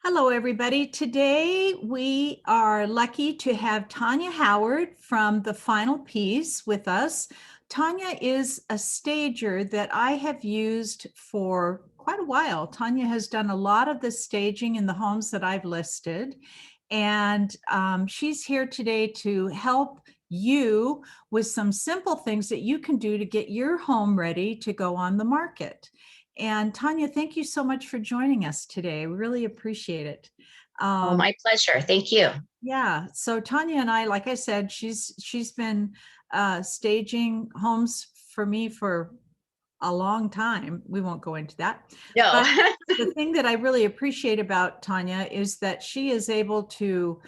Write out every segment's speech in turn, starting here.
Hello, everybody. Today we are lucky to have Tanya Howard from The Final Piece with us. Tanya is a stager that I have used for quite a while. Tanya has done a lot of the staging in the homes that I've listed, and she's here today to help you with some simple things that you can do to get your home ready to go on the market. And Tanya, thank you so much for joining us today. We really appreciate it. My pleasure. Thank you. Yeah. So Tanya and I, like I said, she's been staging homes for me for a long time. We won't go into that. No. But the thing that I really appreciate about Tanya is that she is able to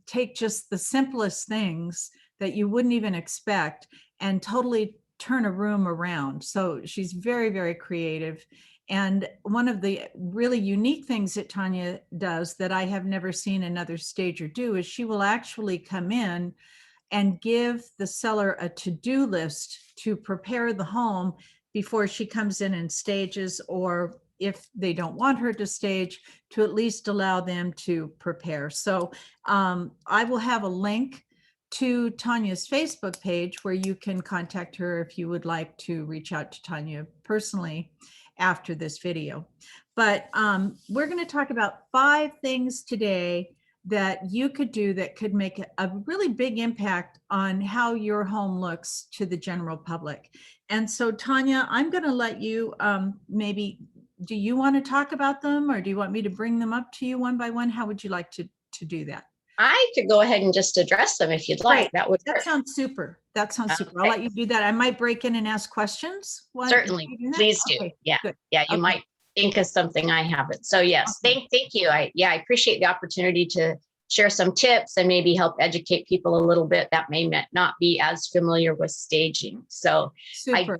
take just the simplest things that you wouldn't even expect and totally turn a room around. So she's very, very creative. And one of the really unique things that Tanya does that I have never seen another stager do is she will actually come in and give the seller a to-do list to prepare the home before she comes in and stages, or if they don't want her to stage, to at least allow them to prepare. So I will have a link to Tanya's Facebook page where you can contact her if you would like to reach out to Tanya personally after this video. But we're going to talk about 5 things today that you could do that could make a really big impact on how your home looks to the general public. And so, Tanya, I'm going to let you maybe, do you want to talk about them, or do you want me to bring them up to you one by one? How would you like to do that? I could go ahead and just address them if you'd like. That sounds super. That sounds super. Okay. I'll let you do that. I might break in and ask questions. Certainly. Please do. Okay, yeah. Good. Yeah. You might think of something I haven't. So yes, thank you. I appreciate the opportunity to share some tips and maybe help educate people a little bit that may not be as familiar with staging. So super.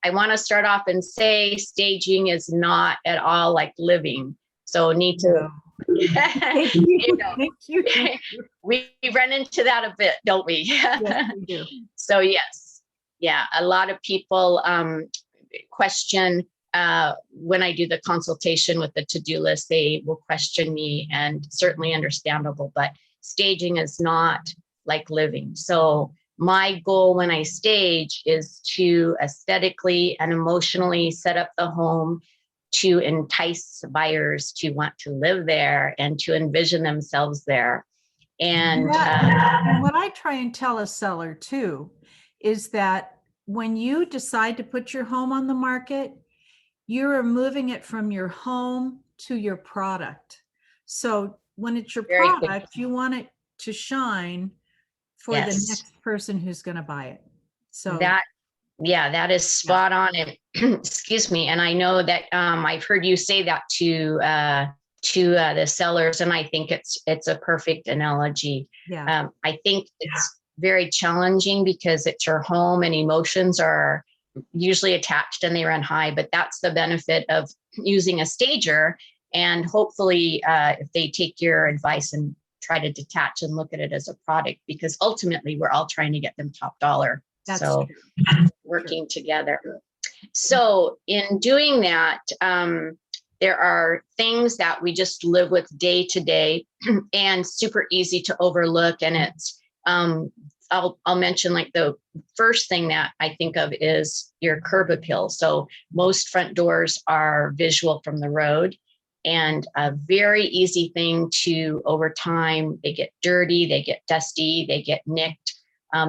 I want to start off and say staging is not at all like living. So need to Thank you. Thank you. We run into that a bit, don't we? Yes, we do. So yes, yeah, a lot of people question when I do the consultation with the to-do list, they will question me, and certainly understandable, but staging is not like living. So my goal when I stage is to aesthetically and emotionally set up the home to entice buyers to want to live there and to envision themselves there. And what I try and tell a seller too is that when you decide to put your home on the market, you're moving it from your home to your product. So when it's your product, you want it to shine for the next person who's going to buy it. So that is spot on. And excuse me. And I know that I've heard you say that to the sellers, and I think it's a perfect analogy. Yeah. I think it's very challenging because it's your home and emotions are usually attached and they run high, but that's the benefit of using a stager. And hopefully if they take your advice and try to detach and look at it as a product, because ultimately we're all trying to get them top dollar. That's so true. Working together. So in doing that, there are things that we just live with day to day and super easy to overlook. And it's, I'll mention like the first thing that I think of is your curb appeal. So most front doors are visual from the road, and a very easy thing to, over time, they get dirty, they get dusty, they get nicked,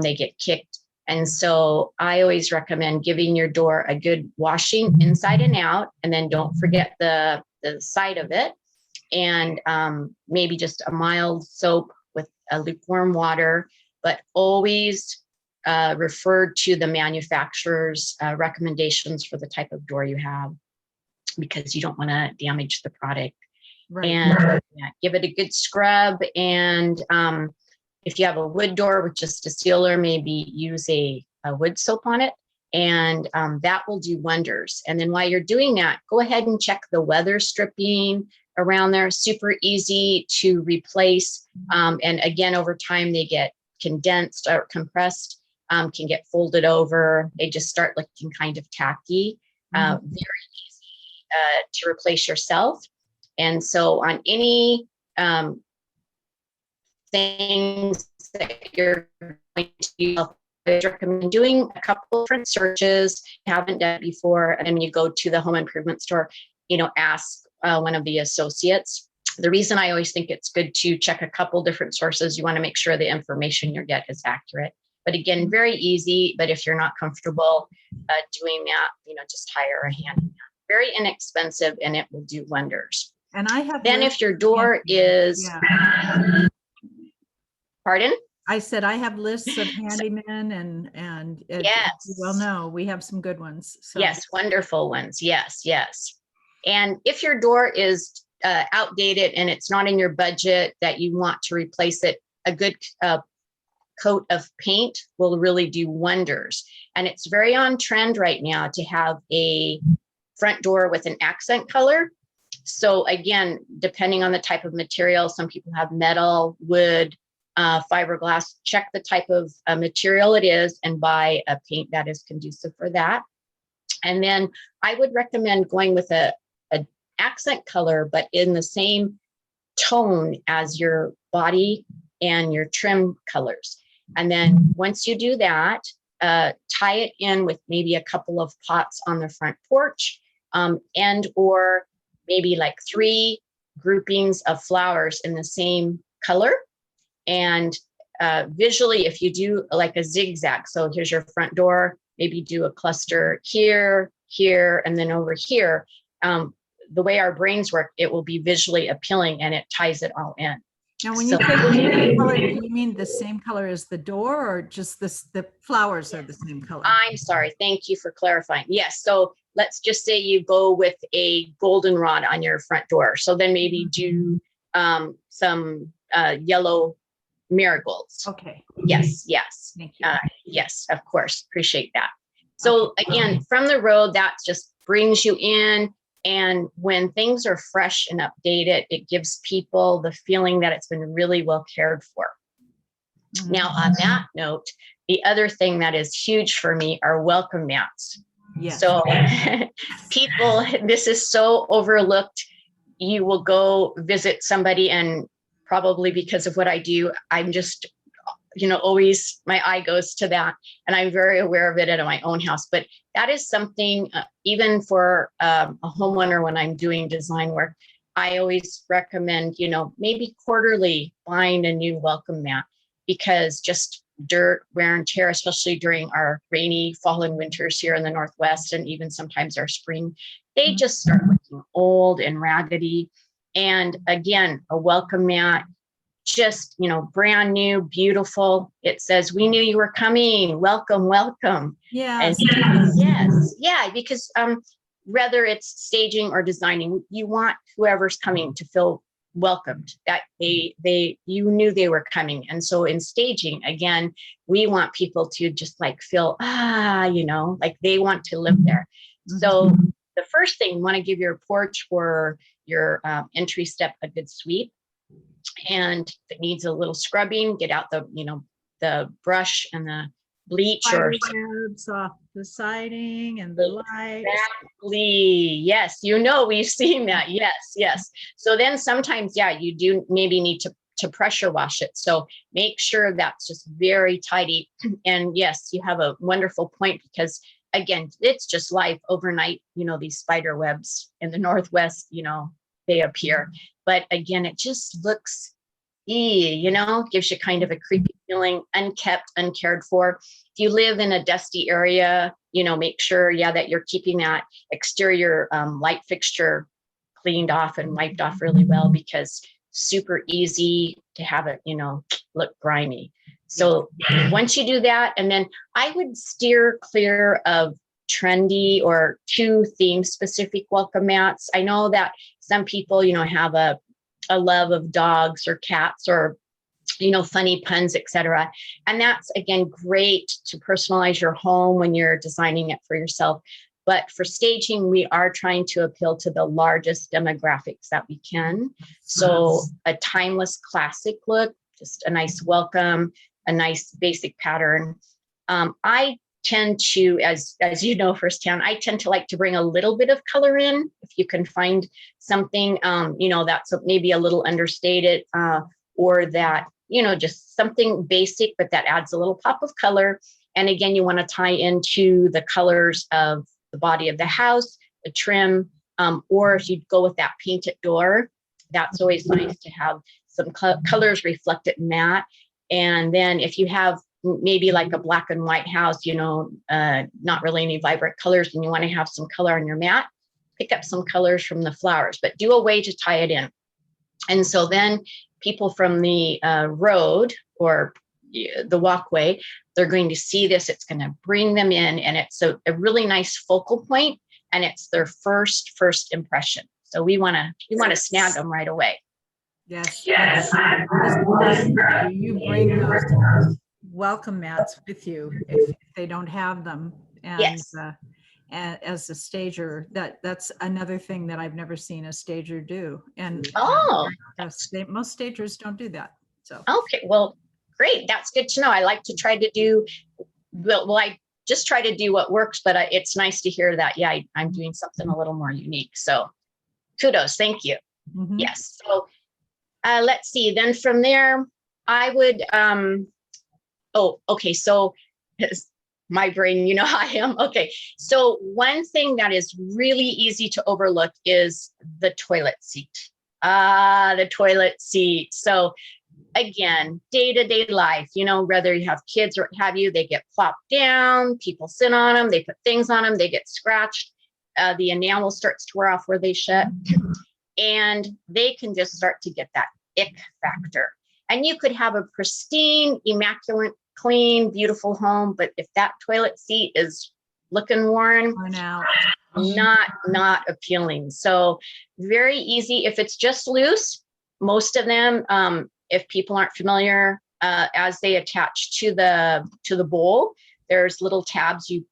they get kicked. And so I always recommend giving your door a good washing inside and out, and then don't forget the side of it, and maybe just a mild soap with a lukewarm water, but always refer to the manufacturer's recommendations for the type of door you have, because you don't want to damage the product. Right. And give it a good scrub. And if you have a wood door with just a sealer, maybe use a wood soap on it, and that will do wonders. And then while you're doing that, go ahead and check the weather stripping around there. Super easy to replace. And again, over time, they get condensed or compressed, can get folded over. They just start looking kind of tacky. Very easy to replace yourself. And so on any things that you're going to use, I recommend doing a couple different searches you haven't done before, and then you go to the home improvement store, ask one of the associates. The reason I always think it's good to check a couple different sources, you want to make sure the information you get is accurate. But again, very easy. But if you're not comfortable doing that, just hire a handyman. Very inexpensive, and it will do wonders. And I have. Then if your door is, pardon? I said I have lists of handymen, and yes, you well know we have some good ones. So. Yes, wonderful ones. Yes, yes. And if your door is outdated and it's not in your budget that you want to replace it, a good coat of paint will really do wonders. And it's very on trend right now to have a front door with an accent color. So again, depending on the type of material, some people have metal, wood, fiberglass. Check the type of material it is and buy a paint that is conducive for that. And then I would recommend going with an accent color, but in the same tone as your body and your trim colors. And then once you do that, tie it in with maybe a couple of pots on the front porch, and or maybe like 3 groupings of flowers in the same color. And visually, if you do like a zigzag, so here's your front door, maybe do a cluster here, here, and then over here. The way our brains work, it will be visually appealing, and it ties it all in. Now, when you say the same color, do you mean the same color as the door, or just the flowers are the same color? I'm sorry. Thank you for clarifying. Yes. So let's just say you go with a goldenrod on your front door. So then maybe do some yellow marigolds. Okay. Yes. Yes. Thank you. Yes, of course. Appreciate that. So again, from the road, that just brings you in. And when things are fresh and updated, it gives people the feeling that it's been really well cared for. Mm-hmm. Now, on that note, the other thing that is huge for me are welcome mats. Yes. So people, this is so overlooked. You will go visit somebody, and probably because of what I do, I'm just, always my eye goes to that. And I'm very aware of it at my own house. But that is something, even for a homeowner, when I'm doing design work, I always recommend, maybe quarterly buying a new welcome mat, because just dirt, wear and tear, especially during our rainy fall and winters here in the Northwest, and even sometimes our spring, they just start looking old and raggedy. And again, a welcome mat, just, brand new, beautiful. It says, "We knew you were coming. Welcome, welcome." Yes. And yes. Yeah. Because whether it's staging or designing, you want whoever's coming to feel welcomed, that you knew they were coming. And so in staging, again, we want people to just like feel, like they want to live there. Mm-hmm. So the first thing, you want to give your porch or your entry step a good sweep. And if it needs a little scrubbing, get out the brush and the bleach or webs off the siding and the lights. Exactly. Yes. We've seen that. Yes. Yes. So then sometimes, you do maybe need to pressure wash it. So make sure that's just very tidy. And yes, you have a wonderful point, because again, it's just life overnight. These spider webs in the Northwest, they appear. But again, it just looks, gives you kind of a creepy feeling, unkept, uncared for. If you live in a dusty area, make sure, that you're keeping that exterior light fixture cleaned off and wiped off really well, because super easy to have it, look grimy. So once you do that, and then I would steer clear of trendy or too theme specific welcome mats. I know that some people, have a love of dogs or cats or, funny puns, etc. And that's, again, great to personalize your home when you're designing it for yourself. But for staging, we are trying to appeal to the largest demographics that we can. So a timeless classic look, just a nice welcome, a nice basic pattern. I tend to, as you know firsthand, I tend to like to bring a little bit of color in. If you can find something, that's maybe a little understated, or that, just something basic, but that adds a little pop of color. And again, you want to tie into the colors of the body of the house, the trim, or if you go with that painted door, that's always nice to have some colors reflected matte. And then if you have maybe like a black and white house, not really any vibrant colors, and you want to have some color on your mat, pick up some colors from the flowers, but do a way to tie it in. And so then people from the road or the walkway, they're going to see this. It's going to bring them in, and it's a really nice focal point, and it's their first impression. So we want to snag them right away. Yes. Yes. You bring those welcome mats with you if they don't have them. And yes. As a stager, that's another thing that I've never seen a stager do. And most stagers don't do that. So okay, well, great. That's good to know. I like to try to do I just try to do what works, but it's nice to hear that. Yeah, I'm doing something a little more unique. So kudos. Thank you. Mm-hmm. Yes. So let's see. Then from there, I would, okay. So my brain, how I am. Okay. So one thing that is really easy to overlook is the toilet seat. The toilet seat. So again, day-to-day life, whether you have kids or what have you, they get plopped down, people sit on them, they put things on them, they get scratched. The enamel starts to wear off where they should. And they can just start to get that ick factor. And you could have a pristine, immaculate, clean, beautiful home, but if that toilet seat is looking worn out, not appealing. So very easy. If it's just loose, most of them, if people aren't familiar, as they attach to the bowl, there's little tabs. You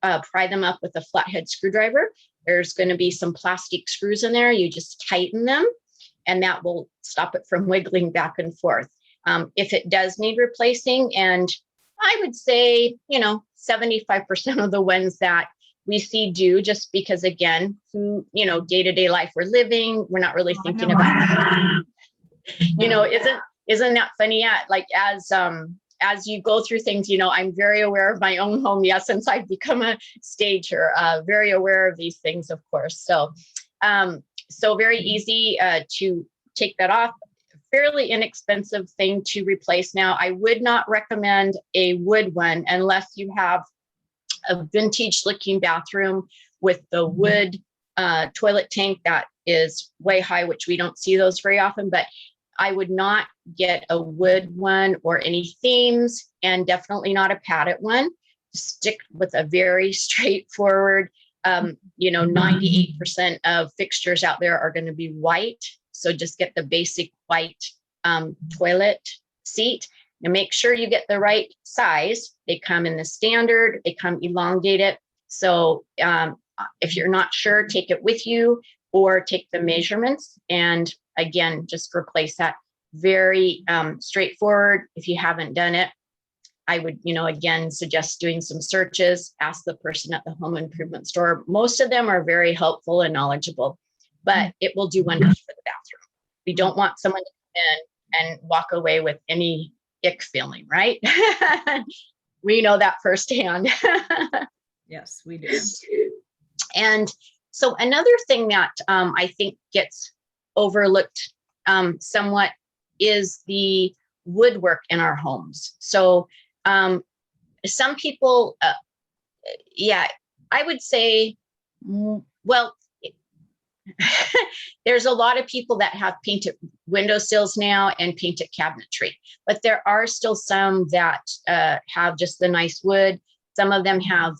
pry them up with a flathead screwdriver. There's going to be some plastic screws in there. You just tighten them, and that will stop it from wiggling back and forth. If it does need replacing, and I would say, 75% of the ones that we see do, just because, again, day-to-day life we're living, we're not really thinking about, isn't that funny? Yeah, like as you go through things, I'm very aware of my own home. Yes, since I've become a stager, very aware of these things, of course. So, very easy to take that off. Fairly inexpensive thing to replace. Now, I would not recommend a wood one unless you have a vintage looking bathroom with the wood toilet tank that is way high, which we don't see those very often, but I would not get a wood one or any themes, and definitely not a padded one. Stick with a very straightforward, 98% of fixtures out there are going to be white. So just get the basic white toilet seat, and make sure you get the right size. They come in the standard, they come elongated. So if you're not sure, take it with you or take the measurements. And again, just replace that. Very straightforward. If you haven't done it, I would, again, suggest doing some searches, ask the person at the home improvement store. Most of them are very helpful and knowledgeable, but it will do wonders for the bathroom. We don't want someone to come in and walk away with any ick feeling, right? We know that firsthand. Yes, we do. And so another thing that I think gets overlooked somewhat is the woodwork in our homes. So some people, I would say, well, there's a lot of people that have painted windowsills now and painted cabinetry, but there are still some that have just the nice wood. Some of them have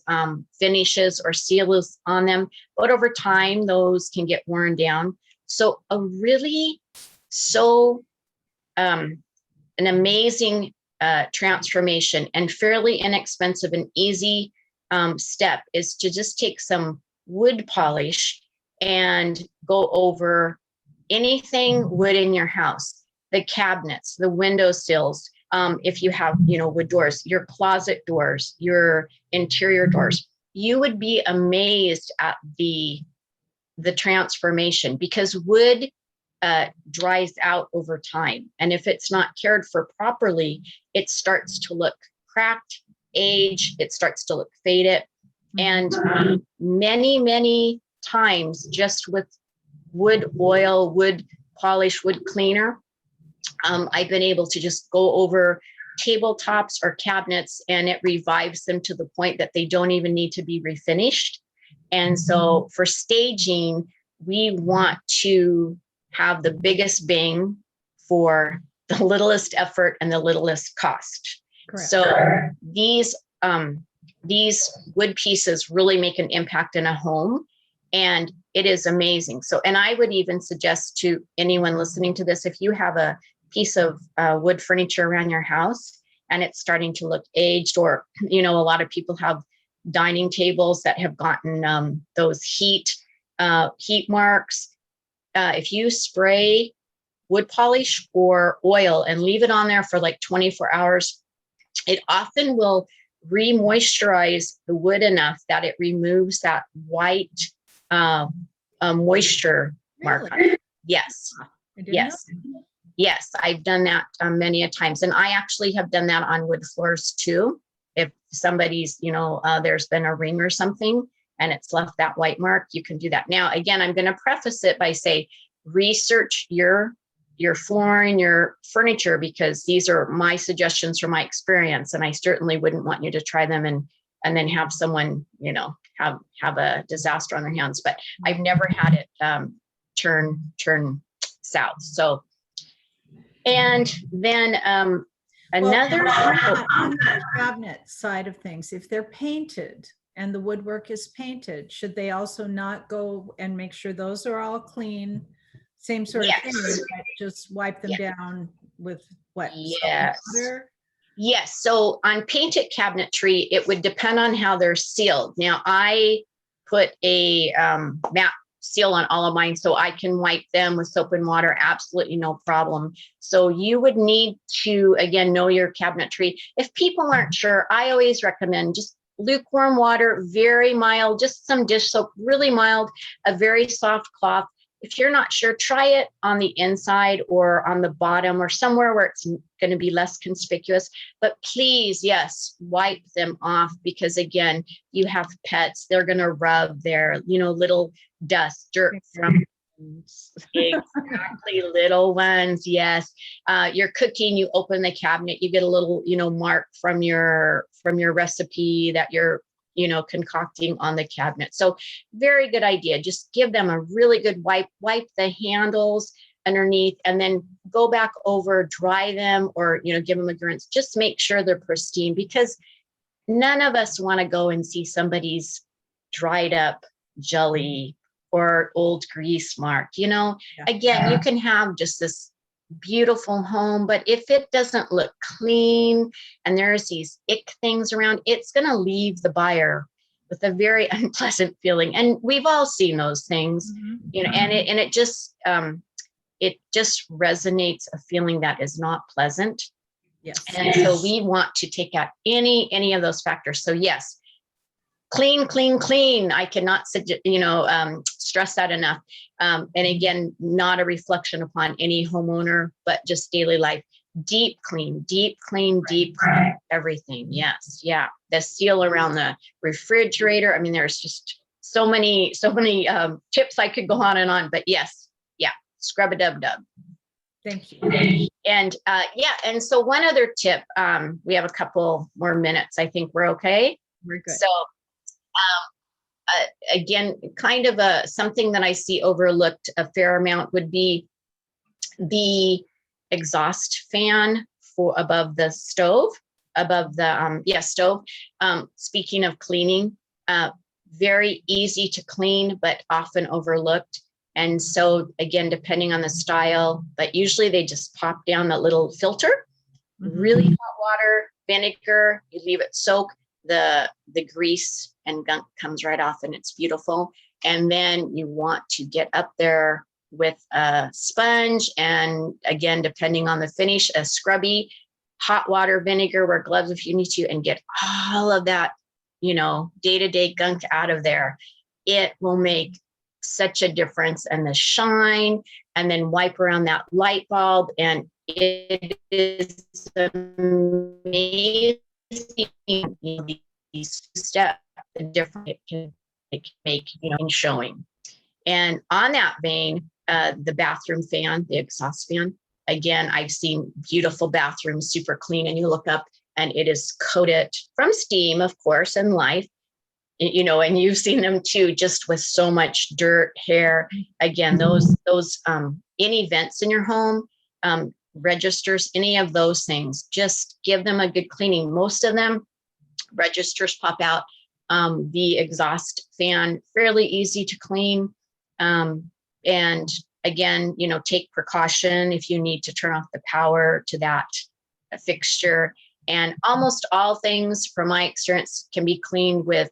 finishes or seals on them, but over time, those can get worn down. So an amazing transformation and fairly inexpensive and easy step is to just take some wood polish and go over anything wood in your house, the cabinets, the window sills, If you have, wood doors, your closet doors, your interior doors, you would be amazed at the transformation, because wood dries out over time. And if it's not cared for properly, it starts to look cracked, age, it starts to look faded. And many, many times, just with wood oil, wood polish, wood cleaner, I've been able to just go over tabletops or cabinets, and it revives them to the point that they don't even need to be refinished. And so for staging, we want to have the biggest bang for the littlest effort and the littlest cost. Correct. So these wood pieces really make an impact in a home, and it is amazing. So, and I would even suggest to anyone listening to this, if you have a piece of wood furniture around your house and it's starting to look aged, or, a lot of people have dining tables that have gotten those heat marks. If you spray wood polish or oil and leave it on there for like 24 hours, it often will re-moisturize the wood enough that it removes that white moisture mark. Really? Yes. Yes. Yes, I've done that many a times. And I actually have done that on wood floors too. If somebody's, there's been a ring or something and it's left that white mark, you can do that. Now, again, I'm going to preface it by saying, research your flooring, your furniture, because these are my suggestions from my experience. And I certainly wouldn't want you to try them and then have someone, have a disaster on their hands. But I've never had it turn south. So, and then another on the cabinet side of things, if they're painted and the woodwork is painted, should they also not go and make sure those are all clean? Same sort of thing, just wipe them down with what? Yes. Water? Yes. So on painted cabinetry, it would depend on how they're sealed. Now, I put a matte seal on all of mine so I can wipe them with soap and water. Absolutely no problem. So you would need to, again, know your cabinetry. If people aren't sure, I always recommend just lukewarm water, very mild, just some dish soap, really mild, a very soft cloth. If you're not sure, try it on the inside or on the bottom or somewhere where it's going to be less conspicuous. But please, yes, wipe them off, because again, you have pets, they're going to rub their, little dust, dirt from exactly, little ones. Yes. You're cooking, you open the cabinet, you get a little, mark from your recipe that you're concocting on the cabinet. So very good idea. Just give them a really good wipe the handles underneath, and then go back over, dry them, or, give them a rinse. Just make sure they're pristine, because none of us want to go and see somebody's dried up jelly or old grease mark. Again, you can have just this beautiful home, but if it doesn't look clean and there's these ick things around, it's going to leave the buyer with a very unpleasant feeling. And we've all seen those things, and it just resonates a feeling that is not pleasant. Yes. And so we want to take out any of those factors. So yes, clean. I cannot stress that enough. And again, not a reflection upon any homeowner, but just daily life. Deep clean, everything. Yes. Yeah. The seal around the refrigerator. I mean, there's just so many tips I could go on and on, but yes. Yeah. Scrub a dub. Thank you. And and so one other tip, we have a couple more minutes. I think we're okay. We're good. So again, kind of something that I see overlooked a fair amount would be the exhaust fan for above the stove, stove. Speaking of cleaning, very easy to clean, but often overlooked. And so again, depending on the style, but usually they just pop down that little filter, really hot water, vinegar, you leave it soak, the grease and gunk comes right off, and it's beautiful. And then you want to get up there with a sponge, and again, depending on the finish, a scrubby, hot water, vinegar, wear gloves if you need to, and get all of that, day-to-day gunk out of there. It will make such a difference. And the shine, and then wipe around that light bulb. And it is amazing, these steps, the difference it can make, in showing. And on that vein, the bathroom fan, the exhaust fan, again, I've seen beautiful bathrooms, super clean, and you look up and it is coated from steam, of course, and life, and you've seen them too, just with so much dirt, hair. Again, those any vents in your home, registers, any of those things, just give them a good cleaning. Most of them, registers pop out. The exhaust fan, fairly easy to clean. And again, take precaution if you need to turn off the power to that fixture. And almost all things, from my experience, can be cleaned with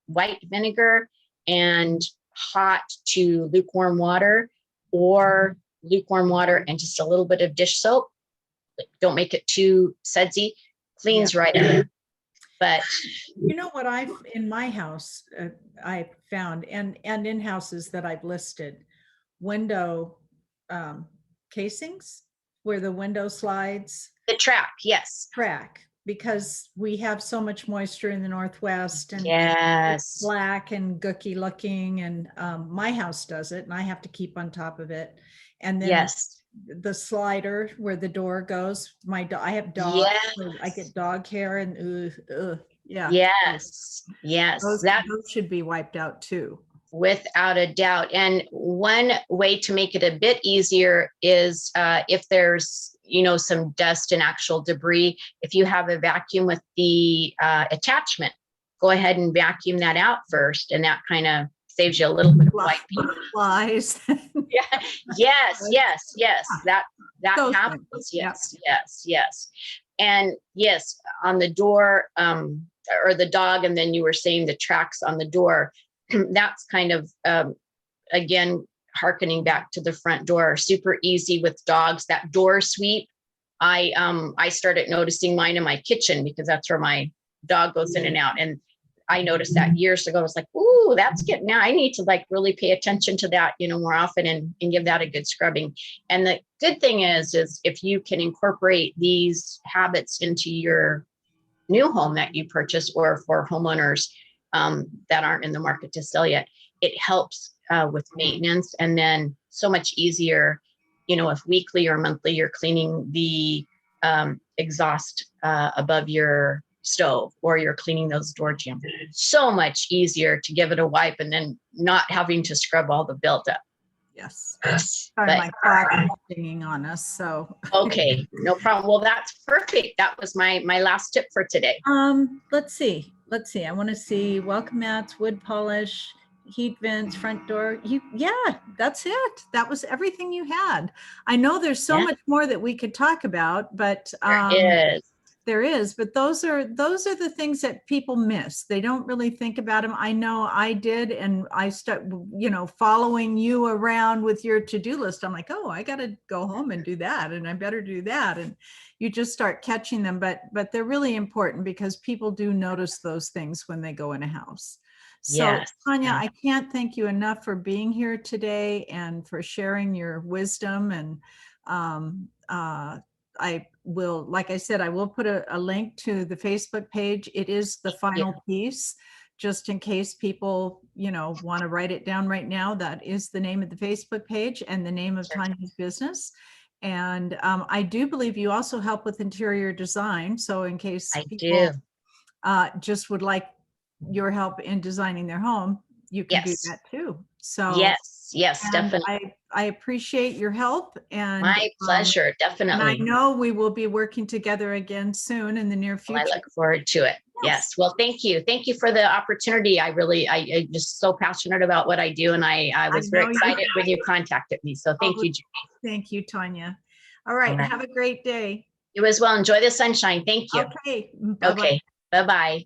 white vinegar and hot to lukewarm water, or lukewarm water and just a little bit of dish soap. Don't make it too sudsy. Cleans right up. But what I've in my house, I found, and in houses that I've listed, window casings where the window slides. The track, because we have so much moisture in the Northwest, and yes, it's black and gooky looking, and my house does it, and I have to keep on top of it. And then yes, the slider where the door goes, I have dogs, so I get dog hair, and yeah. Yes. Those should be wiped out too. Without a doubt. And one way to make it a bit easier is if there's, some dust and actual debris, if you have a vacuum with the attachment, go ahead and vacuum that out first. And that kind of saves you a little bit of wiping. Flies. Yeah. Yes. That Those happens. things. Yes. And yes, on the door, or the dog, and then you were saying the tracks on the door, that's kind of, again, hearkening back to the front door, super easy with dogs. That door sweep, I started noticing mine in my kitchen, because that's where my dog goes in and out. And I noticed that years ago. I was like, ooh, that's good. Now I need to really pay attention to that, more often, and give that a good scrubbing. And the good thing is if you can incorporate these habits into your new home that you purchase, or for homeowners that aren't in the market to sell yet, it helps with maintenance. And then so much easier, if weekly or monthly you're cleaning the exhaust above your stove, or you're cleaning those door jambs. So much easier to give it a wipe, and then not having to scrub all the buildup. Yes. But, my clock is singing on us, so. Okay, no problem. Well, that's perfect. That was my last tip for today. Let's see. I want to see welcome mats, wood polish, heat vents, front door. Yeah, that's it. That was everything you had. I know there's so much more that we could talk about, but there is, but those are the things that people miss. They don't really think about them. I know I did, and I started, following you around with your to-do list. I'm like, oh, I got to go home and do that, and I better do that. And you just start catching them, but they're really important, because people do notice those things when they go in a house. So Tanya, I can't thank you enough for being here today and for sharing your wisdom. And I will, like I said, I will put a link to the Facebook page. It is the final piece, just in case people, want to write it down right now. That is the name of the Facebook page and the name of Tanya's business. And I do believe you also help with interior design. So in case people just would like your help in designing their home, you can do that too. So yes, definitely. I appreciate your help, and my pleasure, definitely. And I know we will be working together again soon in the near future. Well, I look forward to it. Yes. Well, thank you for the opportunity. I'm just so passionate about what I do, and I was very excited when you contacted me. So thank you, Judy. Thank you, Tanya. All right. Have a great day. You as well. Enjoy the sunshine. Thank you. Okay. Okay. Bye-bye.